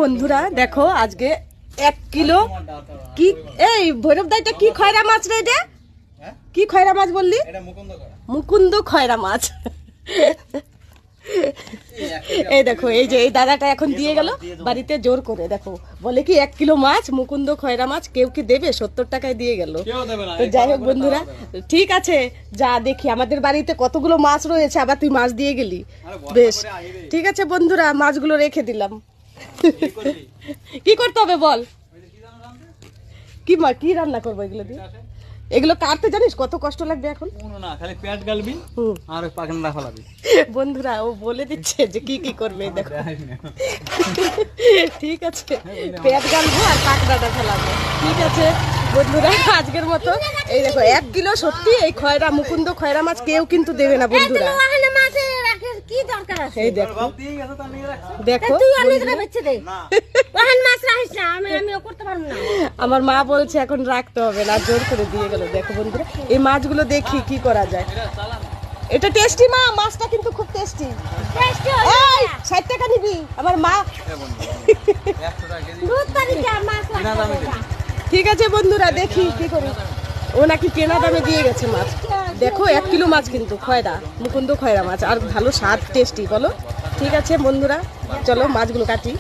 বন্ধুরা দেখো আজকে 1 কিলো কি এই ভৈরব দাইটা কি খয়রা মাছ রে এটা? কি খয়রা মাছ বললি? এটা মুকুন্দ খয়রা মাছ। এই দেখো এই যে এই দাদাটা এখন দিয়ে গেল বাড়িতে জোর করে, দেখো বলে কি 1 কিলো মাছ মুকুন্দ খয়রা মাছ কেউ কি দেবে, 70 টাকায় দিয়ে গেল। তো যাই হোক বন্ধুরা, ঠিক আছে যা দেখি আমাদের বাড়িতে কতগুলো মাছ রয়েছে, আবার তুই মাছ দিয়ে গেলি। বেশ ঠিক আছে বন্ধুরা, মাছগুলো রেখে দিলাম। কি করতে হবে বল? কি রান্না করবো এগুলো দিয়ে? এগুলো কাটতে জানিস কত কষ্ট লাগবে এখন? না খালি পেট গালবি আর পাখনা ফলাবি। বন্ধুরা ও বলে দিচ্ছে যে কি কি করবে, দেখো ঠিক আছে পেট গালবো আর কাকড়াটা ফেলাবো। ঠিক আছে বন্ধুরা, আজকের মতো এই দেখো 1 কিলো সত্যি এই খয়রা মুকুন্দ খয়রা মাছ কেউ কিন্তু দেবে না বন্ধুরা। কি দরকার আছে? এই দেখো দেখো আমিও করতে পারবো না। আমার মা বলছে এখন রাখতে হবে না, জোর করে দিয়ে গেল। দেখো বন্ধুরা এই মাছগুলো দেখি কি করা যায়। এটা টেস্টি মা, মাছটা কিন্তু খুব টেস্টি। 60 টাকা নিবি আমার মা। ঠিক আছে বন্ধুরা, দেখি কি করি। ও নাকি কেনা দামে দিয়ে গেছে মাছ। দেখো 1 কিলো মাছ কিন্তু খয়রা মুকুন্দ খয়রা মাছ, আর ভালো স্বাদ টেস্টি বলো। ঠিক আছে বন্ধুরা, চলো মাছগুলো কাটি।